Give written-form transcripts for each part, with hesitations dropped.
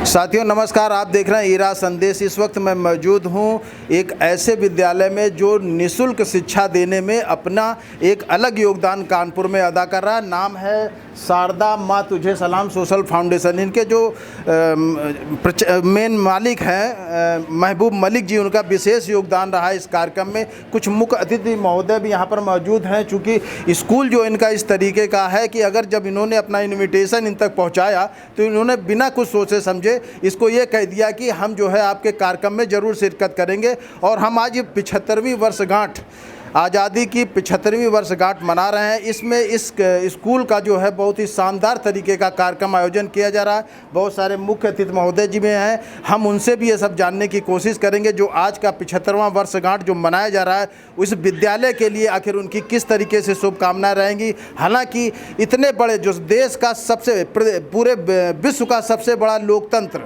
साथियों नमस्कार, आप देख रहे हैं ईरा संदेश। इस वक्त मैं मौजूद हूं एक ऐसे विद्यालय में जो निःशुल्क शिक्षा देने में अपना एक अलग योगदान कानपुर में अदा कर रहा है। नाम है शारदा माँ तुझे सलाम सोशल फाउंडेशन। इनके जो मेन मालिक हैं महबूब मलिक जी, उनका विशेष योगदान रहा है इस कार्यक्रम में। कुछ मुख्य अतिथि महोदय भी यहाँ पर मौजूद हैं। चूँकि स्कूल जो इनका इस तरीके का है कि अगर जब इन्होंने अपना इन्विटेशन इन तक पहुँचाया तो इन्होंने बिना कुछ सोचे समझे इसको ये कह दिया कि हम जो है आपके कार्यक्रम में ज़रूर शिरकत करेंगे। और हम आज 75वीं वर्षगांठ, आज़ादी की 75वीं वर्षगांठ मना रहे हैं। इसमें इस स्कूल का जो है बहुत ही शानदार तरीके का कार्यक्रम आयोजन किया जा रहा है। बहुत सारे मुख्य अतिथि महोदय जी में हैं, हम उनसे भी ये सब जानने की कोशिश करेंगे जो आज का 75वां वर्षगांठ जो मनाया जा रहा है उस विद्यालय के लिए आखिर उनकी किस तरीके से शुभकामनाएं रहेंगी। हालांकि इतने बड़े जो देश का सबसे पूरे विश्व का सबसे बड़ा लोकतंत्र,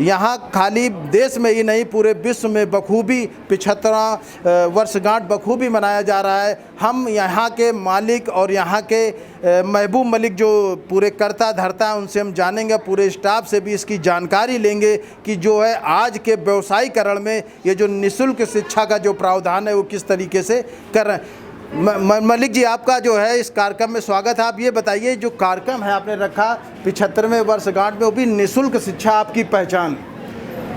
यहाँ खाली देश में ही नहीं पूरे विश्व में बखूबी 75वां वर्षगांठ बखूबी मनाया जा रहा है। हम यहाँ के मालिक और यहाँ के महबूब मलिक जो पूरे करता धरता है उनसे हम जानेंगे, पूरे स्टाफ से भी इसकी जानकारी लेंगे कि जो है आज के व्यवसायीकरण में ये जो निःशुल्क शिक्षा का जो प्रावधान है वो किस तरीके से कर रहे हैं। मलिक जी, आपका जो है इस कार्यक्रम में स्वागत है। आप ये बताइए, जो कार्यक्रम है आपने रखा 75वें वर्षगांठ में, वो भी निःशुल्क शिक्षा आपकी पहचान,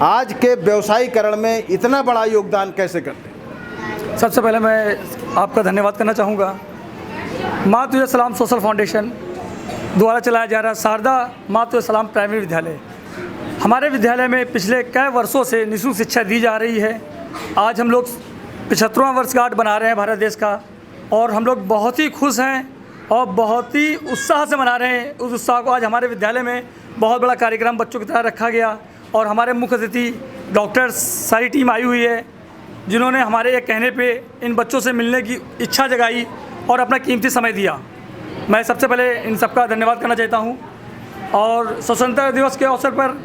आज के व्यवसायीकरण में इतना बड़ा योगदान कैसे करते हैं? सबसे पहले मैं आपका धन्यवाद करना चाहूँगा। माँ तुझे सलाम सोशल फाउंडेशन द्वारा चलाया जा रहा शारदा माँ तुझे सलाम प्राइमरी विद्यालय, हमारे विद्यालय में पिछले कई वर्षों से निःशुल्क शिक्षा दी जा रही है। आज हम लोग 75वां वर्षगांठ बना रहे हैं भारत देश का, और हम लोग बहुत ही खुश हैं और बहुत ही उत्साह से मना रहे हैं। उस उत्साह को आज हमारे विद्यालय में बहुत बड़ा कार्यक्रम बच्चों की तरह रखा गया, और हमारे मुख्य अतिथि डॉक्टर्स सारी टीम आई हुई है जिन्होंने हमारे एक कहने पे इन बच्चों से मिलने की इच्छा जगाई और अपना कीमती समय दिया। मैं सबसे पहले इन सबका धन्यवाद करना चाहता हूँ। और स्वतंत्रता दिवस के अवसर पर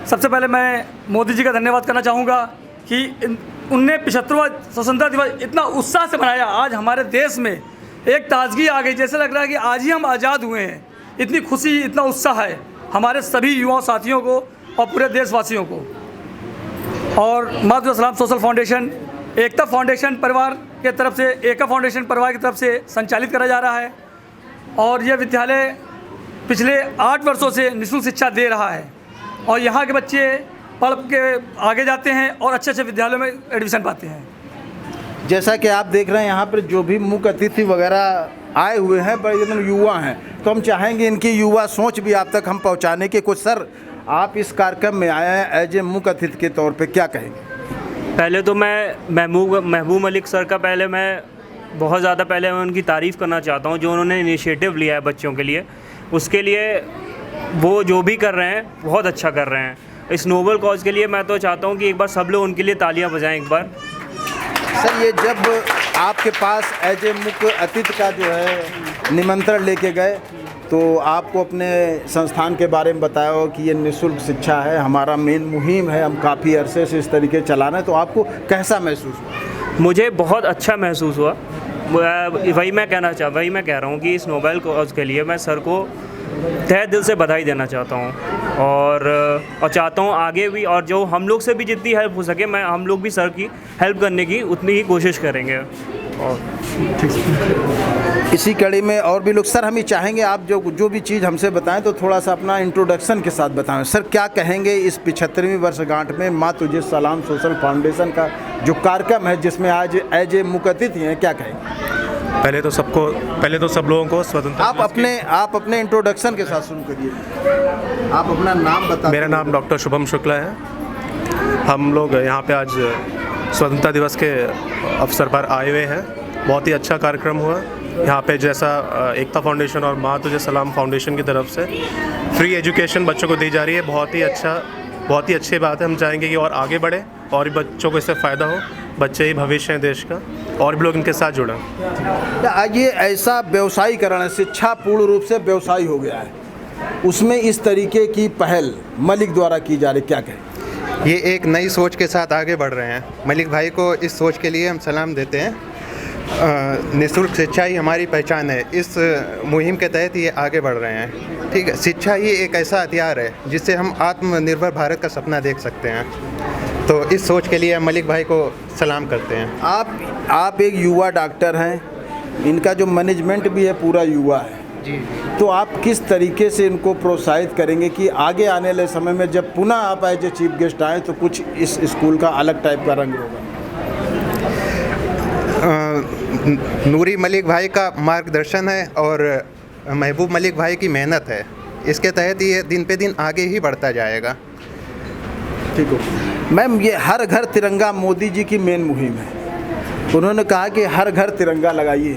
सबसे पहले मैं मोदी जी का धन्यवाद करना चाहूँगा कि उनने 75वां स्वतंत्रता दिवस इतना उत्साह से मनाया। आज हमारे देश में एक ताजगी आ गई, जैसे लग रहा है कि आज ही हम आज़ाद हुए हैं। इतनी खुशी, इतना उत्साह है हमारे सभी युवा साथियों को और पूरे देशवासियों को। और माँ तुझे सलाम सोशल फाउंडेशन एकता फाउंडेशन परिवार के तरफ से, एकता फाउंडेशन परिवार की तरफ से संचालित करा जा रहा है। और यह विद्यालय पिछले 8 वर्षों से निःशुल्क शिक्षा दे रहा है, और यहाँ के बच्चे पढ़ के आगे जाते हैं और अच्छे अच्छे विद्यालयों में एडमिशन पाते हैं। जैसा कि आप देख रहे हैं यहाँ पर जो भी मुख्य अतिथि वगैरह आए हुए हैं बड़े एकदम युवा हैं, तो हम चाहेंगे इनकी युवा सोच भी आप तक हम पहुँचाने के कुछ। सर, आप इस कार्यक्रम में आए हैं एज ए मुख्य अतिथि के तौर पे, क्या कहेंगे? पहले तो मैं महबूब मलिक सर का मैं बहुत ज़्यादा पहले मैं उनकी तारीफ़ करना चाहता हूँ जो उन्होंने इनिशिएटिव लिया है बच्चों के लिए। उसके लिए वो जो भी कर रहे हैं बहुत अच्छा कर रहे हैं। इस नोबल कॉज के लिए मैं तो चाहता हूँ कि एक बार सब लोग उनके लिए तालियां बजाएं एक बार। सर, ये जब आपके पास एज ए मुख्य अतिथि का जो है निमंत्रण लेके गए तो आपको अपने संस्थान के बारे में बताया हो कि ये निःशुल्क शिक्षा है, हमारा मेन मुहिम है, हम काफ़ी अरसे से इस तरीके चला रहे हैं, तो आपको कैसा महसूस हुआ? मुझे बहुत अच्छा महसूस हुआ। वही मैं कह रहा हूँ कि इस नोबल कॉज के लिए मैं सर को तहे दिल से बधाई देना चाहता हूँ। और चाहता हूँ आगे भी, और जो हम लोग से भी जितनी हेल्प हो सके हम लोग भी सर की हेल्प करने की उतनी ही कोशिश करेंगे। और इसी कड़ी में और भी लोग, सर हम ये चाहेंगे आप जो भी चीज़ हमसे बताएं तो थोड़ा सा अपना इंट्रोडक्शन के साथ बताएं। सर, क्या कहेंगे इस 75वीं वर्षगांठ में माँ तुझे सलाम सोशल फाउंडेशन का जो कार्यक्रम है जिसमें आज एज ए मुख्य अतिथि हैं, क्या कहेंगे? पहले तो सब लोगों को स्वतंत्रता आप अपने इंट्रोडक्शन के साथ शुरू करिए। आप अपना नाम बताइए। मेरा नाम डॉक्टर शुभम शुक्ला है। हम लोग यहाँ पे आज स्वतंत्रता दिवस के अवसर पर आए हुए हैं। बहुत ही अच्छा कार्यक्रम हुआ यहाँ पे। जैसा एकता फाउंडेशन और माँ तुझे सलाम फाउंडेशन की तरफ से फ्री एजुकेशन बच्चों को दी जा रही है, बहुत ही अच्छी बात है। हम चाहेंगे कि और आगे बढ़े और भी बच्चों को इससे फ़ायदा हो। बच्चे ही भविष्य हैं देश का, और भी लोग इनके साथ जुड़ें। ये ऐसा व्यवसायीकरण है, शिक्षा पूर्ण रूप से व्यवसाय हो गया है, उसमें इस तरीके की पहल मलिक द्वारा की जा रही, क्या कहें? ये एक नई सोच के साथ आगे बढ़ रहे हैं। मलिक भाई को इस सोच के लिए हम सलाम देते हैं। निःशुल्क शिक्षा ही हमारी पहचान है। इस मुहिम के तहत ये आगे बढ़ रहे हैं। ठीक है, शिक्षा ही एक ऐसा हथियार है जिससे हम आत्मनिर्भर भारत का सपना देख सकते हैं। तो इस सोच के लिए मलिक भाई को सलाम करते हैं। आप एक युवा डॉक्टर हैं, इनका जो मैनेजमेंट भी है पूरा युवा है जी, तो आप किस तरीके से इनको प्रोत्साहित करेंगे कि आगे आने वाले समय में जब पुनः आप एज ए चीफ गेस्ट आएँ तो कुछ इस स्कूल का अलग टाइप का रंग होगा? नूरी मलिक भाई का मार्गदर्शन है और महबूब मलिक भाई की मेहनत है, इसके तहत ये दिन पे दिन आगे ही बढ़ता जाएगा। ठीक हो मैम, ये हर घर तिरंगा मोदी जी की मेन मुहिम है। उन्होंने कहा कि हर घर तिरंगा लगाइए,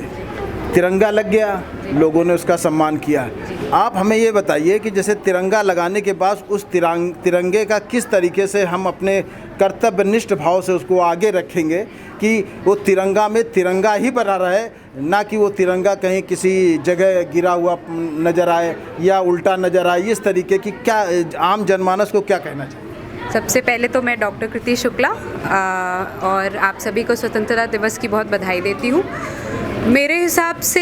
तिरंगा लग गया, लोगों ने उसका सम्मान किया। आप हमें ये बताइए कि जैसे तिरंगा लगाने के बाद उस तिरंगे का किस तरीके से हम अपने कर्तव्यनिष्ठ भाव से उसको आगे रखेंगे कि वो तिरंगा में तिरंगा ही बना रहे, ना कि वो तिरंगा कहीं किसी जगह गिरा हुआ नज़र आए या उल्टा नज़र आए। इस तरीके की क्या आम जनमानस को क्या कहना चाहिए? सबसे पहले तो मैं डॉक्टर कृति शुक्ला और आप सभी को स्वतंत्रता दिवस की बहुत बधाई देती हूँ। मेरे हिसाब से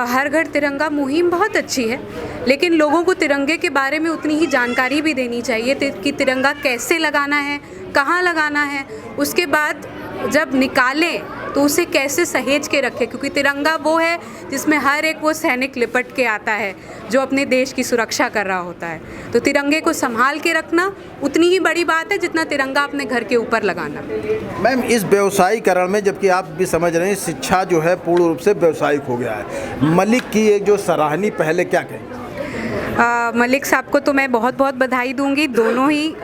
हर घर तिरंगा मुहिम बहुत अच्छी है, लेकिन लोगों को तिरंगे के बारे में उतनी ही जानकारी भी देनी चाहिए कि तिरंगा कैसे लगाना है, कहाँ लगाना है, उसके बाद जब निकालें तो उसे कैसे सहेज के रखें, क्योंकि तिरंगा वो है जिसमें हर एक वो सैनिक लिपट के आता है जो अपने देश की सुरक्षा कर रहा होता है। तो तिरंगे को संभाल के रखना उतनी ही बड़ी बात है जितना तिरंगा अपने घर के ऊपर लगाना। मैम, इस व्यवसायीकरण में, जबकि आप भी समझ रहे हैं शिक्षा जो है पूर्ण रूप से व्यावसायिक हो गया है, मलिक की एक जो सराहनीय पहले क्या कहें? मलिक साहब को तो मैं बहुत बहुत बधाई दूंगी, दोनों ही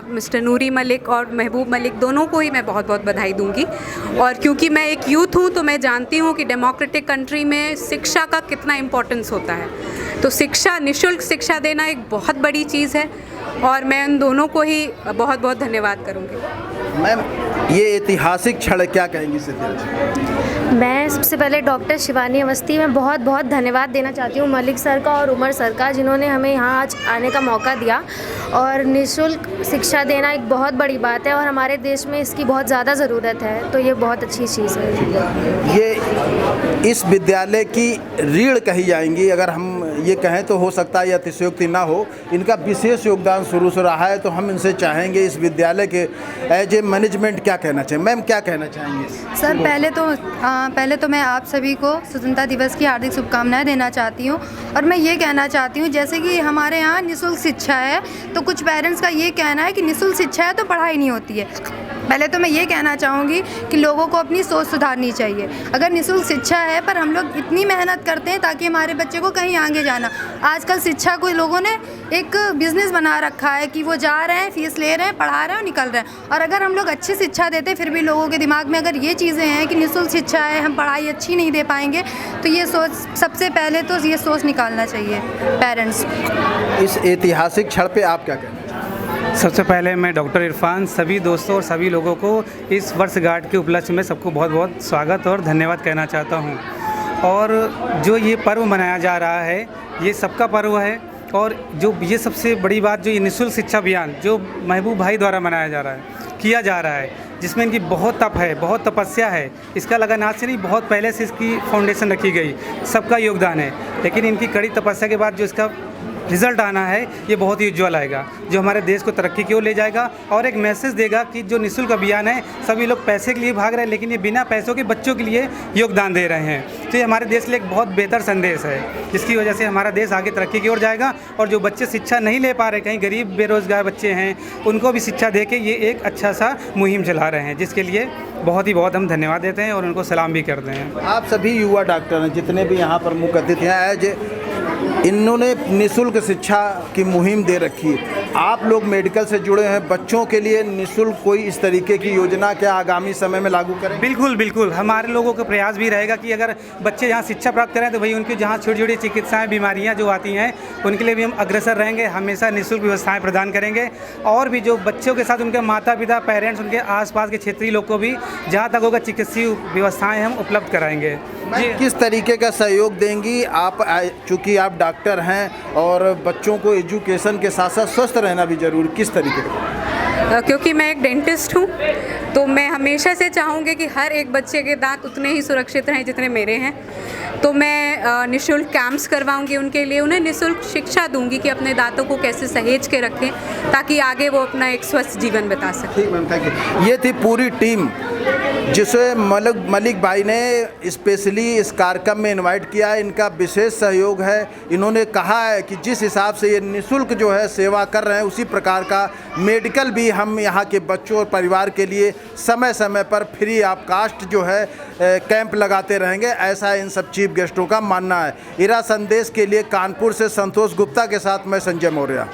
मिस्टर नूरी मलिक और महबूब मलिक, दोनों को ही मैं बहुत बहुत बधाई दूंगी। और क्योंकि मैं एक यूथ हूँ तो मैं जानती हूँ कि डेमोक्रेटिक कंट्री में शिक्षा का कितना इम्पोर्टेंस होता है। तो शिक्षा, निःशुल्क शिक्षा देना एक बहुत बड़ी चीज़ है और मैं उन दोनों को ही बहुत बहुत धन्यवाद करूँगी। मैम, ये ऐतिहासिक क्षण क्या कहेंगी सिद्धिया? मैं सबसे पहले डॉक्टर शिवानी अवस्थी में बहुत बहुत धन्यवाद देना चाहती हूँ मलिक सर का और उमर सर का, जिन्होंने हमें यहाँ आज आने का मौका दिया। और निःशुल्क शिक्षा देना एक बहुत बड़ी बात है और हमारे देश में इसकी बहुत ज़्यादा ज़रूरत है, तो ये बहुत अच्छी चीज़ है। ये इस विद्यालय की रीढ़ कही जाएंगी, अगर हम ये कहें तो हो सकता है ये अतिशयोक्ति ना हो। इनका विशेष योगदान शुरू से रहा है, तो हम इनसे चाहेंगे इस विद्यालय के एज ए मैनेजमेंट क्या कहना चाहिए? मैम, क्या कहना चाहेंगे? सर, पहले तो मैं आप सभी को स्वतंत्रता दिवस की हार्दिक शुभकामनाएं देना चाहती हूँ। और मैं ये कहना चाहती हूँ, जैसे कि हमारे यहाँ निःशुल्क शिक्षा है, तो कुछ पेरेंट्स का ये कहना है कि निःशुल्क शिक्षा है तो पढ़ाई नहीं होती है। पहले तो मैं ये कहना चाहूँगी कि लोगों को अपनी सोच सुधारनी चाहिए। अगर निःशुल्क शिक्षा है पर हम लोग इतनी मेहनत करते हैं ताकि हमारे बच्चे को कहीं आगे जाना, आजकल शिक्षा को लोगों ने एक बिज़नेस बना रखा है कि वो जा रहे हैं, फीस ले रहे हैं, पढ़ा रहे हैं और निकल रहे हैं। और अगर हम लोग अच्छी शिक्षा देते फिर भी लोगों के दिमाग में अगर ये चीज़ें हैं कि निःशुल्क शिक्षा है, हम पढ़ाई अच्छी नहीं दे पाएंगे, तो ये सोच, सबसे पहले तो ये सोच निकालना चाहिए पेरेंट्स। इस ऐतिहासिक क्षण पे आप क्या कहना? सबसे पहले मैं डॉक्टर इरफान सभी दोस्तों और सभी लोगों को इस वर्षगांठ के उपलक्ष्य में सबको बहुत बहुत स्वागत और धन्यवाद कहना चाहता हूं। और जो ये पर्व मनाया जा रहा है, ये सबका पर्व है। और जो ये सबसे बड़ी बात, जो ये निःशुल्क शिक्षा अभियान जो महबूब भाई द्वारा मनाया जा रहा है, किया जा रहा है, जिसमें इनकी बहुत तप है, बहुत तपस्या है। इसका लगन आज से नहीं, बहुत पहले से इसकी फाउंडेशन रखी गई, सबका योगदान है। लेकिन इनकी कड़ी तपस्या के बाद जो इसका रिज़ल्ट आना है, ये बहुत ही उज्ज्वल आएगा, जो हमारे देश को तरक्की की ओर ले जाएगा और एक मैसेज देगा कि जो निःशुल्क अभियान है, सभी लोग पैसे के लिए भाग रहे हैं, लेकिन ये बिना पैसों के बच्चों के लिए योगदान दे रहे हैं। तो ये हमारे देश के लिए एक बहुत बेहतर संदेश है, जिसकी वजह से हमारा देश आगे तरक्की की ओर जाएगा। और जो बच्चे शिक्षा नहीं ले पा रहे, कहीं गरीब बेरोज़गार बच्चे हैं, उनको भी शिक्षा दे के ये एक अच्छा सा मुहिम चला रहे हैं, जिसके लिए बहुत हम धन्यवाद देते हैं और उनको सलाम भी करते हैं। आप सभी युवा डॉक्टर हैं, जितने भी यहाँ पर मुख्य अतिथि हैं, एज इन्होंने निःशुल्क शिक्षा की मुहिम दे रखी है। आप लोग मेडिकल से जुड़े हैं, बच्चों के लिए निःशुल्क कोई इस तरीके की योजना क्या आगामी समय में लागू करें? बिल्कुल हमारे लोगों का प्रयास भी रहेगा कि अगर बच्चे यहाँ शिक्षा प्राप्त करें तो भाई उनकी जहाँ छोटी छोटी चिकित्साएं, बीमारियाँ जो आती हैं, उनके लिए भी हम अग्रसर रहेंगे, हमेशा निःशुल्क व्यवस्थाएँ प्रदान करेंगे। और भी जो बच्चों के साथ उनके माता पिता, पेरेंट्स, उनके आसपास के क्षेत्रीय लोग को भी जहाँ तक होगा चिकित्सीय व्यवस्थाएँ हम उपलब्ध कराएंगे। किस तरीके का सहयोग देंगी आप, चूँकि आप डॉक्टर हैं और बच्चों को एजुकेशन के साथ साथ स्वस्थ रहना भी जरूरी, किस तरीके का? क्योंकि मैं एक डेंटिस्ट हूँ, तो मैं हमेशा से चाहूँगी कि हर एक बच्चे के दांत उतने ही सुरक्षित रहें जितने मेरे हैं। तो मैं निःशुल्क कैंप्स करवाऊँगी उनके लिए, उन्हें निःशुल्क शिक्षा दूँगी कि अपने दांतों को कैसे सहेज के रखें ताकि आगे वो अपना एक स्वस्थ जीवन बिता सकें। ठीक मैम, थैंक यू। ये थी पूरी टीम जिसे मलिक भाई ने स्पेशली इस कार्यक्रम में इनवाइट किया है। इनका विशेष सहयोग है। इन्होंने कहा है कि जिस हिसाब से ये निःशुल्क जो है सेवा कर रहे हैं, उसी प्रकार का मेडिकल भी हम यहाँ के बच्चों और परिवार के लिए समय समय पर फ्री ऑफ कास्ट जो है कैंप लगाते रहेंगे, ऐसा इन सब चीफ गेस्टों का मानना है। इरा संदेश के लिए कानपुर से संतोष गुप्ता के साथ मैं संजय मौर्य।